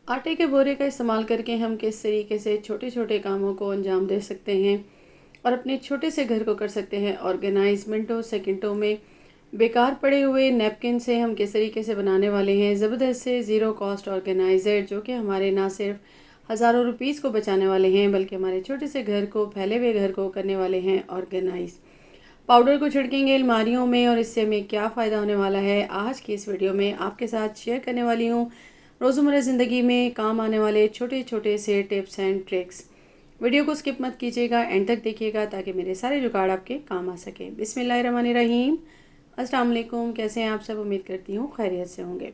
आटे के बोरे का इस्तेमाल करके हम किस तरीके से छोटे छोटे कामों को अंजाम दे सकते हैं और अपने छोटे से घर को कर सकते हैं ऑर्गेनाइज। मिनटों सेकंडों में बेकार पड़े हुए नैपकिन से हम किस तरीके से बनाने वाले हैं ज़बरदस्त से ज़ीरो कॉस्ट ऑर्गेनाइज़र, जो कि हमारे ना सिर्फ हज़ारों रुपीज़ को बचाने वाले हैं बल्कि हमारे छोटे से घर को, फैले हुए घर को करने वाले हैं ऑर्गेनाइज। पाउडर को छिड़केंगे अलमारियों में और इससे हमें क्या फ़ायदा होने वाला है, आज की इस वीडियो में आपके साथ शेयर करने वाली हूँ। रोज़मर्रा ज़िंदगी में काम आने वाले छोटे छोटे से टिप्स एंड ट्रिक्स। वीडियो को स्किप मत कीजिएगा, एंड तक देखिएगा ताकि मेरे सारे जुगाड़ आपके काम आ सके। बिस्मिल्लाहिर्रहमानिर्रहीम। अस्सलाम वालेकुम। कैसे हैं आप सब? उम्मीद करती हूँ खैरियत से होंगे।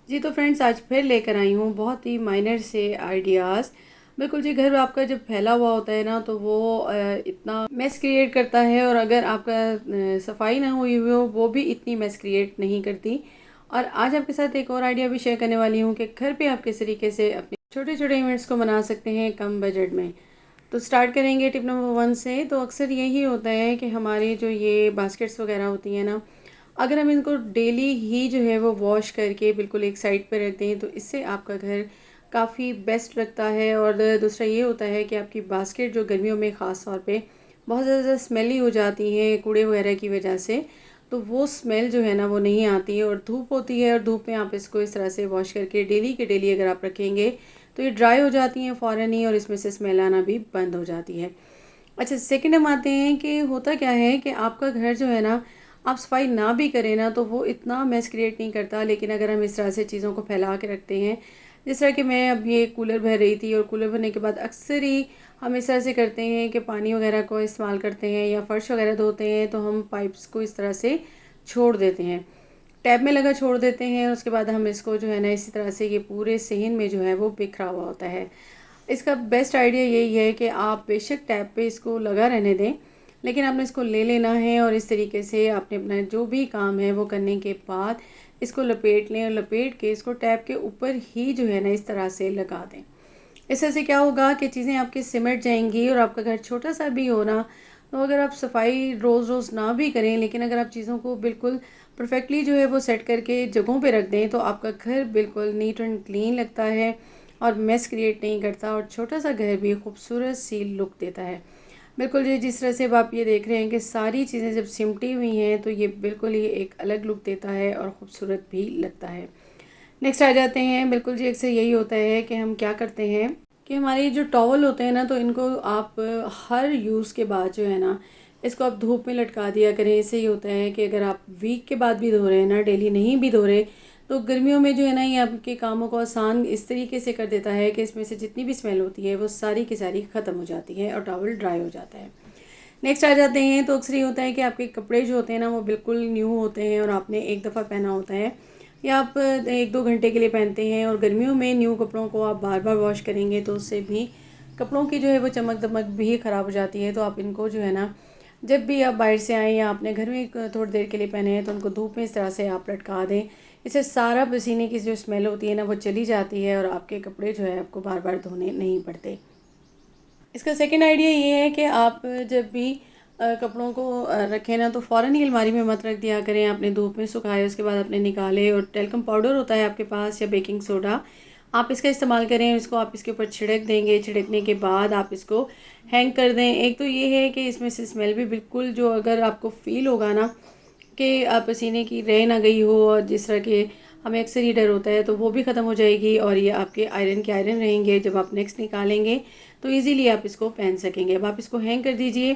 जी तो फ्रेंड्स, आज फिर लेकर आई हूँ बहुत ही माइनर से आइडियाज़। बिल्कुल जी, घर आपका जब फैला हुआ होता है ना तो वो इतना मेस क्रिएट करता है, और अगर आपका सफाई ना हुई हुई हो वो भी इतनी मेस क्रिएट नहीं करती। और आज आपके साथ एक और आइडिया भी शेयर करने वाली हूँ कि घर पे आप किस तरीके से अपने छोटे छोटे इवेंट्स को मना सकते हैं कम बजट में। तो स्टार्ट करेंगे टिप नंबर 1 से। तो अक्सर यही होता है कि हमारी जो ये बास्केट्स वगैरह होती हैं ना, अगर हम इनको डेली ही जो है वो वॉश करके बिल्कुल एक साइड पर रख दें तो इससे आपका घर काफ़ी बेस्ट लगता है। और दूसरा ये होता है कि आपकी बास्केट जो गर्मियों में ख़ास तौर पे बहुत ज़्यादा स्मेली हो जाती हैं कूड़े वगैरह की वजह से, तो वो स्मेल जो है ना वो नहीं आती है। और धूप होती है, और धूप में आप इसको इस तरह से वॉश करके डेली के डेली अगर आप रखेंगे तो ये ड्राई हो जाती हैं फ़ौरन ही, और इसमें से स्मेल आना भी बंद हो जाती है। अच्छा, सेकंड हम आते हैं कि होता क्या है कि आपका घर जो है ना, आप सफाई ना भी करें ना तो वो इतना मेस क्रिएट नहीं करता, लेकिन अगर हम इस तरह से चीज़ों को फैला के रखते हैं, जिस तरह कि मैं अब ये कूलर भर रही थी, और कूलर भरने के बाद अक्सर ही हम इस तरह से करते हैं कि पानी वगैरह को इस्तेमाल करते हैं या फ़र्श वगैरह धोते हैं तो हम पाइप्स को इस तरह से छोड़ देते हैं, टैब में लगा छोड़ देते हैं। उसके बाद हम इसको जो है ना इसी तरह से ये पूरे सहन में जो है वो बिखरा हुआ होता है। इसका बेस्ट आइडिया यही है कि आप बेशक टैब पे इसको लगा रहने दें, लेकिन आपने इसको ले लेना है और इस तरीके से आपने अपना जो भी काम है वो करने के बाद इसको लपेट लें, और लपेट के इसको टैब के ऊपर ही जो है ना इस तरह से लगा दें। इससे से क्या होगा कि चीज़ें आपकी सिमट जाएंगी, और आपका घर छोटा सा भी हो ना, तो अगर आप सफाई रोज़ रोज़ ना भी करें, लेकिन अगर आप चीज़ों को बिल्कुल परफेक्टली जो है वो सेट करके जगहों पे रख दें तो आपका घर बिल्कुल नीट एंड क्लीन लगता है और मेस क्रिएट नहीं करता, और छोटा सा घर भी खूबसूरत सी लुक देता है। बिल्कुल जी, जिस तरह से अब आप ये देख रहे हैं कि सारी चीज़ें जब सिमटी हुई हैं तो ये बिल्कुल ही एक अलग लुक देता है और ख़ूबसूरत भी लगता है। नेक्स्ट आ जाते हैं। बिल्कुल जी, अक्सर यही होता है कि हम क्या करते हैं कि हमारे जो टॉवल होते हैं ना, तो इनको आप हर यूज़ के बाद जो है ना इसको आप धूप में लटका दिया करें। इससे ये होता है कि अगर आप वीक के बाद भी धो रहे हैं ना, डेली नहीं भी धो रहे, तो गर्मियों में जो है ना ये आपके कामों को आसान इस तरीके से कर देता है कि इसमें से जितनी भी स्मेल होती है वो सारी की सारी ख़त्म हो जाती है और टॉवल ड्राई हो जाता है। नेक्स्ट आ जाते हैं। तो अक्सर ये होता है कि आपके कपड़े जो होते हैं ना वो बिल्कुल न्यू होते हैं और आपने एक दफ़ा पहना होता है, या आप 1-2 घंटे के लिए पहनते हैं, और गर्मियों में न्यू कपड़ों को आप बार बार वॉश करेंगे तो उससे भी कपड़ों की जो है वो चमक दमक भी ख़राब हो जाती है। तो आप इनको जो है ना, जब भी आप बाहर से आएँ या आपने घर में थोड़ी देर के लिए पहने हैं, तो उनको धूप में इस तरह से आप लटका दें। इससे सारा पसीने की जो स्मेल होती है ना वो चली जाती है, और आपके कपड़े जो है आपको बार बार धोने नहीं पड़ते। इसका सेकंड आइडिया ये है कि आप जब भी कपड़ों को रखें ना तो फ़ौरन ही अलमारी में मत रख दिया करें। आपने धूप में सुखाए, उसके बाद आपने निकाले, और टेल्कम पाउडर होता है आपके पास या बेकिंग सोडा, आप इसका इस्तेमाल करें। इसको आप इसके ऊपर छिड़क देंगे, छिड़कने के बाद आप इसको हैंग कर दें। एक तो ये है कि इसमें से स्मेल भी बिल्कुल, जो अगर आपको फ़ील होगा ना कि पसीने की रह ना गई हो, और जिस तरह के हमें अक्सर ये डर होता है, तो वो भी ख़त्म हो जाएगी, और ये आपके आयरन के आयरन रहेंगे। जब आप नेक्स्ट निकालेंगे तो इजीली आप इसको पहन सकेंगे। अब आप इसको हैंग कर दीजिए,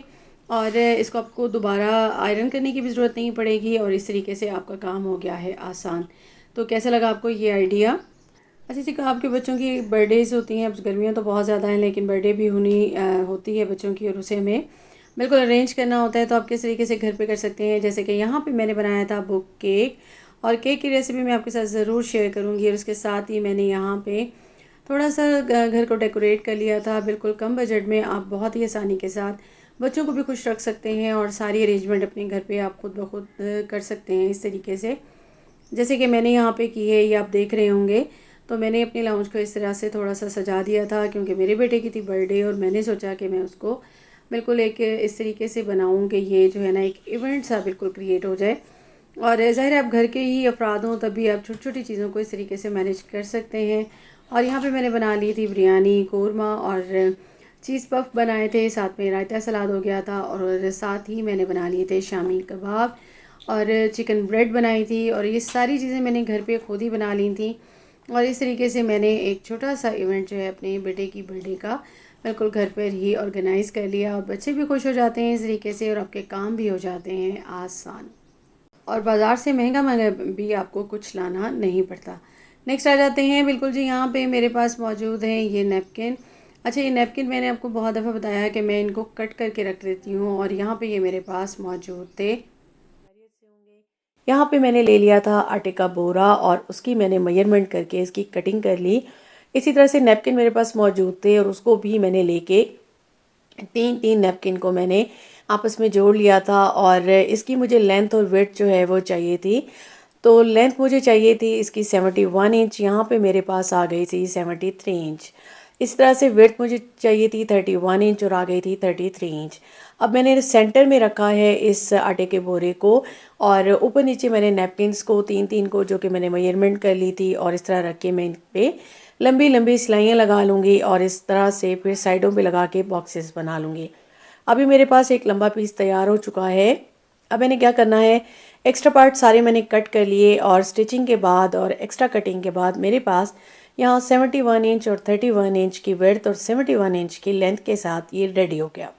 और इसको आपको दोबारा आयरन करने की भी ज़रूरत नहीं पड़ेगी, और इस तरीके से आपका काम हो गया है आसान। तो कैसा लगा आपको ये आइडिया? अच्छा जी, आपके बच्चों की बर्थडेज़ होती हैं, अब गर्मियाँ तो बहुत ज़्यादा हैं लेकिन बर्थडे भी होती है बच्चों की, और उसे हमें बिल्कुल अरेंज करना होता है। तो आप किस तरीके से घर पे कर सकते हैं, जैसे कि यहाँ पे मैंने बनाया था बुक केक, और केक की रेसिपी मैं आपके साथ ज़रूर शेयर करूँगी। और उसके साथ ही मैंने यहाँ पे थोड़ा सा घर को डेकोरेट कर लिया था। बिल्कुल कम बजट में आप बहुत ही आसानी के साथ बच्चों को भी खुश रख सकते हैं, और सारी अरेंजमेंट अपने घर पे आप खुद ब खुद कर सकते हैं इस तरीके से, जैसे कि मैंने यहाँ पे की है, ये आप देख रहे होंगे। तो मैंने अपने लाउंज को इस तरह से थोड़ा सा सजा दिया था क्योंकि मेरे बेटे की थी बर्थडे, और मैंने सोचा कि मैं उसको बिल्कुल एक इस तरीके से बनाऊँ कि ये जो है ना एक इवेंट सा बिल्कुल क्रिएट हो जाए। और ज़ाहिर है आप घर के ही अफराद हों तभी आप छोटी छोटी चीज़ों को इस तरीके से मैनेज कर सकते हैं, और यहाँ पे मैंने बना ली थी बिरयानी, कोरमा और चीज़ पफ बनाए थे, साथ में रायता सलाद हो गया था और साथ ही मैंने बना लिए थे शामी कबाब और चिकन ब्रेड बनाई थी। और ये सारी चीज़ें मैंने घर पे खुद ही बना ली थी। और इस तरीके से मैंने एक छोटा सा इवेंट जो है अपने बेटे की बर्थडे का बिल्कुल घर पर ही ऑर्गेनाइज़ कर लिया। और बच्चे भी खुश हो जाते हैं इस तरीके से और आपके काम भी हो जाते हैं आसान। और बाज़ार से महंगा भी आपको कुछ लाना नहीं पड़ता। नेक्स्ट आ जाते हैं, बिल्कुल जी यहाँ पे मेरे पास मौजूद है ये नैपकिन। अच्छा, ये नैपकिन मैंने आपको बहुत दफ़ा बताया है कि मैं इनको कट करके रख देती हूँ और यहाँ पे ये मेरे पास मौजूद थे। यहाँ पे मैंने ले लिया था आटे का बोरा और उसकी मैंने मेजरमेंट करके इसकी कटिंग कर ली। इसी तरह से नैपकिन मेरे पास मौजूद थे और उसको भी मैंने लेके तीन तीन नैपकिन को मैंने आपस में जोड़ लिया था। और इसकी मुझे लेंथ और विड्थ जो है वो चाहिए थी। तो लेंथ मुझे चाहिए थी इसकी 71 इंच, यहाँ पे मेरे पास आ गई थी 73 इंच। इस तरह से विड्थ मुझे चाहिए थी 31 इंच और आ गई थी 33 इंच। अब मैंने सेंटर में रखा है इस आटे के बोरे को और ऊपर नीचे मैंने नैपकिन्स को तीन तीन को जो कि मैंने मेजरमेंट कर ली थी और इस तरह रख के मैं इन पे लंबी लंबी सिलाइयाँ लगा लूँगी और इस तरह से फिर साइडों पे लगा के बॉक्सेस बना लूँगी। अभी मेरे पास एक लंबा पीस तैयार हो चुका है। अब मैंने क्या करना है, एक्स्ट्रा पार्ट सारे मैंने कट कर लिए और स्टिचिंग के बाद और एक्स्ट्रा कटिंग के बाद मेरे पास यहाँ 71 इंच और 31 इंच की विड्थ और 71 इंच की लेंथ के साथ ये रेडी हो गया।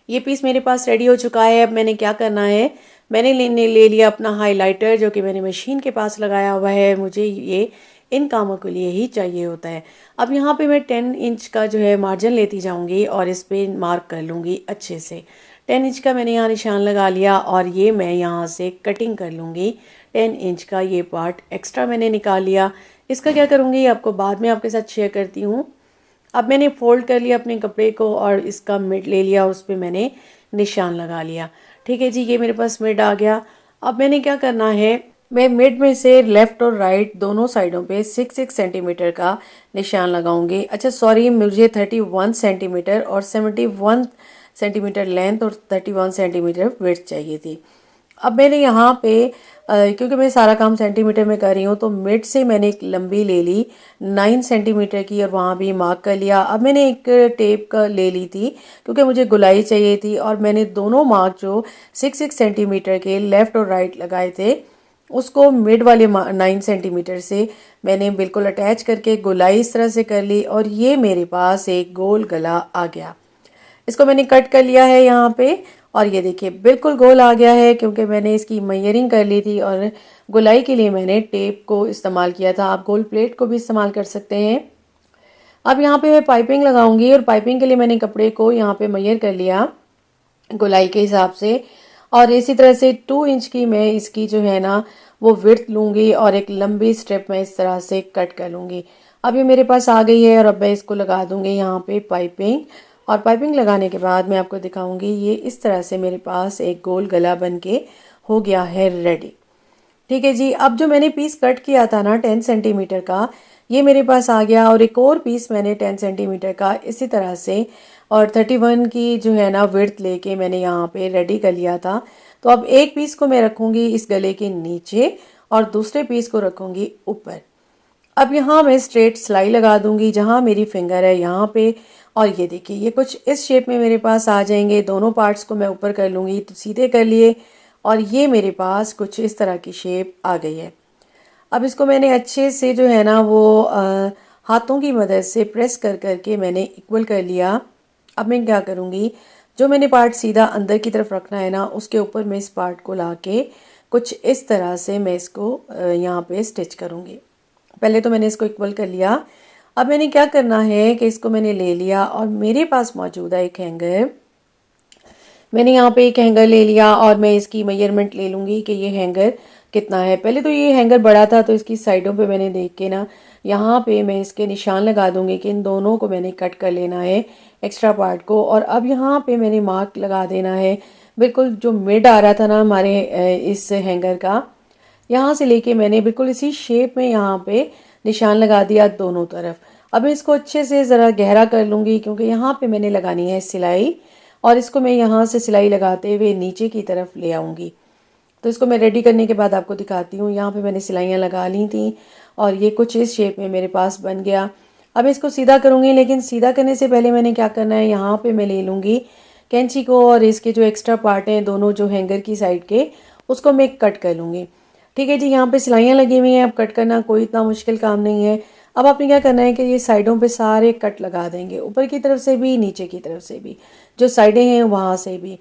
ये पीस मेरे पास रेडी हो चुका है। अब मैंने क्या करना है, मैंने ले लिया अपना हाइलाइटर जो कि मैंने मशीन के पास लगाया हुआ है। मुझे ये इन कामों के लिए ही चाहिए होता है। अब यहाँ पे मैं 10 इंच का जो है मार्जिन लेती जाऊँगी और इस पर मार्क कर लूँगी अच्छे से। 10 इंच का मैंने यहाँ निशान लगा लिया और ये मैं यहाँ से कटिंग कर लूँगी। 10 इंच का ये पार्ट एक्स्ट्रा मैंने निकाल लिया। इसका क्या करूँगी आपको बाद में आपके साथ शेयर करती हूँ। अब मैंने फोल्ड कर लिया अपने कपड़े को और इसका मिड ले लिया, उस पर मैंने निशान लगा लिया। ठीक है जी, ये मेरे पास मिड आ गया। अब मैंने क्या करना है, मैं मिड में से लेफ़्ट और राइट दोनों साइडों पे 6 सेंटीमीटर का निशान लगाऊंगी। अच्छा सॉरी, मुझे 31 सेंटीमीटर और 71 सेंटीमीटर लेंथ और 31 सेंटीमीटर विड्थ चाहिए थी। अब मैंने यहाँ पे क्योंकि मैं सारा काम सेंटीमीटर में कर रही हूँ तो मिड से मैंने एक लंबी ले ली 9 सेंटीमीटर की और वहाँ भी मार्क कर लिया। अब मैंने एक टेप का ले ली थी क्योंकि मुझे गुलाई चाहिए थी और मैंने दोनों मार्क जो 6 सेंटीमीटर के लेफ़्ट और राइट लगाए थे उसको मिड वाले 9 सेंटीमीटर से मैंने बिल्कुल अटैच करके गुलाई इस तरह से कर ली और ये मेरे पास एक गोल गला आ गया। इसको मैंने कट कर लिया है यहाँ पे और ये देखिए बिल्कुल गोल आ गया है क्योंकि मैंने इसकी मेजरिंग कर ली थी और गुलाई के लिए मैंने टेप को इस्तेमाल किया था। आप गोल्ड प्लेट को भी इस्तेमाल कर सकते हैं। अब यहाँ पे मैं पाइपिंग लगाऊंगी और पाइपिंग के लिए मैंने कपड़े को यहाँ पे मेजर कर लिया गुलाई के हिसाब से और इसी तरह से 2 इंच की मैं इसकी जो है ना वो विड्थ लूँगी और एक लंबी स्ट्रिप मैं इस तरह से कट कर लूँगी। अब ये मेरे पास आ गई है और अब मैं इसको लगा दूँगी यहाँ पे पाइपिंग और पाइपिंग लगाने के बाद मैं आपको दिखाऊंगी ये इस तरह से मेरे पास एक गोल गला बन के हो गया है रेडी। ठीक है जी, अब जो मैंने पीस कट किया था ना 10 सेंटीमीटर का ये मेरे पास आ गया और एक और पीस मैंने 10 सेंटीमीटर का इसी तरह से और 31 की जो है ना विड्थ लेके मैंने यहाँ पे रेडी कर लिया था। तो अब एक पीस को मैं रखूँगी इस गले के नीचे और दूसरे पीस को रखूँगी ऊपर। अब यहाँ मैं स्ट्रेट सिलाई लगा दूंगी जहाँ मेरी फिंगर है यहाँ पे और ये देखिए ये कुछ इस शेप में मेरे पास आ जाएंगे। दोनों पार्ट्स को मैं ऊपर कर लूँगी तो सीधे कर लिए और ये मेरे पास कुछ इस तरह की शेप आ गई है। अब इसको मैंने अच्छे से जो है ना वो हाथों की मदद से प्रेस कर करके मैंने इक्वल कर लिया। अब मैं क्या करूँगी, जो मैंने पार्ट सीधा अंदर की तरफ रखना है ना उसके ऊपर मैं इस पार्ट को ला के कुछ इस तरह से मैं इसको यहाँ पे स्टिच करूँगी। पहले तो मैंने इसको इक्वल कर लिया। अब मैंने क्या करना है कि इसको मैंने ले लिया और मेरे पास मौजूद है एक हैंगर। मैंने यहाँ पे एक हैंगर ले लिया और मैं इसकी मेजरमेंट ले लूँगी कि ये हैंगर कितना है। पहले तो ये हैंगर बड़ा था तो इसकी साइडों पे मैंने देख के ना यहाँ पे मैं इसके निशान लगा दूँगी कि इन दोनों को मैंने कट कर लेना है एक्स्ट्रा पार्ट को। और अब यहाँ पे मैंने मार्क लगा देना है बिल्कुल जो मिड आ रहा था ना हमारे इस हैंगर का, यहाँ से लेके मैंने बिल्कुल इसी शेप में यहाँ पे निशान लगा दिया दोनों तरफ। अब मैं इसको अच्छे से ज़रा गहरा कर लूँगी क्योंकि यहाँ पे मैंने लगानी है सिलाई और इसको मैं यहाँ से सिलाई लगाते हुए नीचे की तरफ ले आऊँगी। तो इसको मैं रेडी करने के बाद आपको दिखाती हूँ। यहाँ पे मैंने सिलाइयाँ लगा ली थी और ये कुछ इस शेप में मेरे पास बन गया। अब इसको सीधा करूँगी, लेकिन सीधा करने से पहले मैंने क्या करना है, यहाँ पे मैं ले लूँगी कैंची को और इसके जो एक्स्ट्रा पार्ट हैं दोनों जो हैंगर की साइड के, उसको मैं कट कर लूँगी। ठीक है जी, यहाँ पे सिलाइयाँ लगी हुई हैं, अब कट करना कोई इतना मुश्किल काम नहीं है। अब आपने क्या करना है कि ये साइडों पे सारे कट लगा देंगे, ऊपर की तरफ से भी, नीचे की तरफ से भी, जो साइडें हैं वहाँ से भी।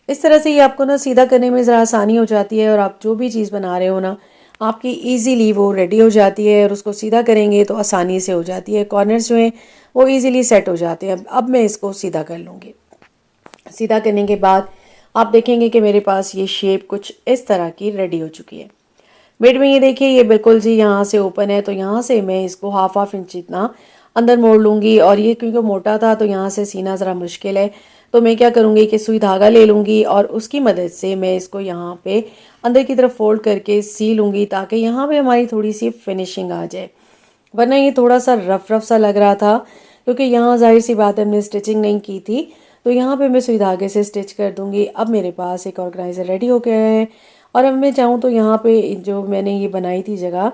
इस तरह से ये आपको ना सीधा करने में ज़रा आसानी हो जाती है और आप जो भी चीज़ बना रहे हो ना, आपकी इजीली वो रेडी हो जाती है और उसको सीधा करेंगे तो आसानी से हो जाती है। कॉर्नर्स जो हैं वो इजीली सेट हो जाते हैं। अब मैं इसको सीधा कर लूँगी। सीधा करने के बाद आप देखेंगे कि मेरे पास ये शेप कुछ इस तरह की रेडी हो चुकी है। मिड में ये देखिए, ये बिल्कुल जी यहाँ से ओपन है, तो यहाँ से मैं इसको हाफ इंच जितना अंदर मोड़ लूँगी। और ये क्योंकि मोटा था तो यहाँ से सीना ज़रा मुश्किल है, तो मैं क्या करूँगी कि सुई धागा ले लूँगी और उसकी मदद से मैं इसको यहाँ पे अंदर की तरफ फोल्ड करके सी लूँगी, ताकि यहाँ पे हमारी थोड़ी सी फिनिशिंग आ जाए। वरना ये थोड़ा सा रफ सा लग रहा था, क्योंकि यहाँ जाहिर सी बात है हमने स्टिचिंग नहीं की थी। तो यहाँ पे मैं सुई धागे से स्टिच कर दूँगी। अब मेरे पास एक ऑर्गेनाइज़र रेडी हो गया है और अब मैं चाहूँ तो यहाँ पे जो मैंने ये बनाई थी जगह,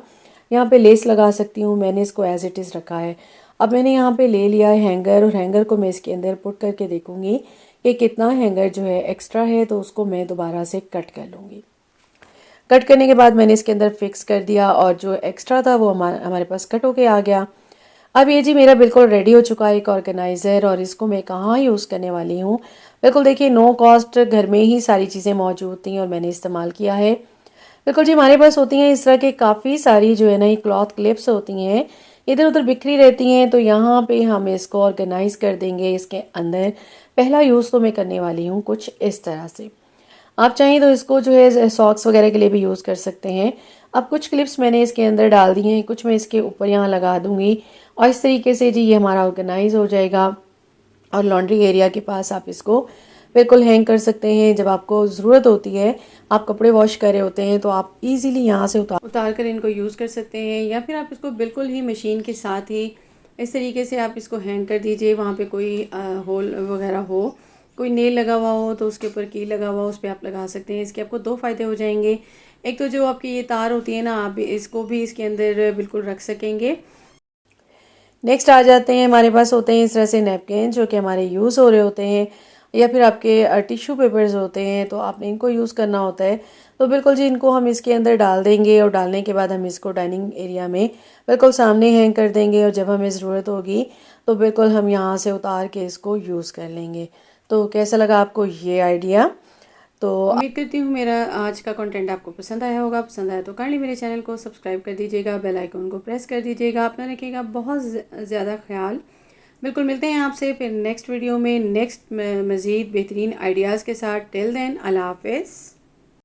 यहाँ पे लेस लगा सकती हूँ। मैंने इसको एज इट इज़ रखा है। अब मैंने यहाँ पे ले लिया है हैंगर, और हैंगर को मैं इसके अंदर पुट करके देखूँगी कि कितना हैंगर जो है एक्स्ट्रा है, तो उसको मैं दोबारा से कट कर लूँगी। कट करने के बाद मैंने इसके अंदर फिक्स कर दिया और जो एक्स्ट्रा था वो हमारे पास कट होके आ गया। अब ये जी मेरा बिल्कुल रेडी हो चुका है एक ऑर्गेनाइज़र, और इसको मैं कहाँ यूज़ करने वाली हूँ। बिल्कुल देखिए, नो कॉस्ट, घर में ही सारी चीज़ें मौजूद थी और मैंने इस्तेमाल किया है। बिल्कुल जी, हमारे पास होती हैं इस तरह के काफ़ी सारी जो है ना ये क्लॉथ क्लिप्स होती हैं, इधर उधर बिखरी रहती हैं। तो यहाँ पे हम इसको ऑर्गेनाइज कर देंगे इसके अंदर। पहला यूज़ तो मैं करने वाली हूँ कुछ इस तरह से। आप चाहें तो इसको जो है सॉक्स वगैरह के लिए भी यूज़ कर सकते हैं। अब कुछ क्लिप्स मैंने इसके अंदर डाल दी हैं, कुछ मैं इसके ऊपर यहाँ लगा दूँगी और इस तरीके से जी ये हमारा ऑर्गेनाइज हो जाएगा। और लॉन्ड्री एरिया के पास आप इसको बिल्कुल हैंग कर सकते हैं। जब आपको ज़रूरत होती है, आप कपड़े वॉश कर रहे होते हैं, तो आप इजीली यहाँ से उतार कर इनको यूज़ कर सकते हैं। या फिर आप इसको बिल्कुल ही मशीन के साथ ही इस तरीके से आप इसको हैंग कर दीजिए। वहाँ पे कोई होल वगैरह हो, कोई नेल लगा हुआ हो तो उसके ऊपर की लगा हुआ हो, उस पर आप लगा सकते हैं। इसके आपको दो फ़ायदे हो जाएंगे। एक तो जो आपकी ये तार होती है ना, आप इसको भी इसके अंदर बिल्कुल रख सकेंगे। नेक्स्ट आ जाते हैं, हमारे पास होते हैं इस तरह से नैपकिन जो कि हमारे यूज़ हो रहे होते हैं, या फिर आपके टिश्यू पेपर्स होते हैं, तो आपने इनको यूज़ करना होता है। तो बिल्कुल जी इनको हम इसके अंदर डाल देंगे और डालने के बाद हम इसको डाइनिंग एरिया में बिल्कुल सामने हैंग कर देंगे, और जब हमें ज़रूरत होगी तो बिल्कुल हम यहाँ से उतार के इसको यूज़ कर लेंगे। तो कैसा लगा आपको ये आइडिया? तो उम्मीद करती हूँ मेरा आज का कंटेंट आपको पसंद आया होगा। पसंद आया तो काइंडली मेरे चैनल को सब्सक्राइब कर दीजिएगा, बेल आइकन को प्रेस कर दीजिएगा। अपना रखिएगा बहुत ज़्यादा ख्याल। बिल्कुल मिलते हैं आपसे फिर नेक्स्ट वीडियो में नेक्स्ट मज़ीद बेहतरीन आइडियाज़ के साथ। टिल देन, अल्लाह हाफ़िज़।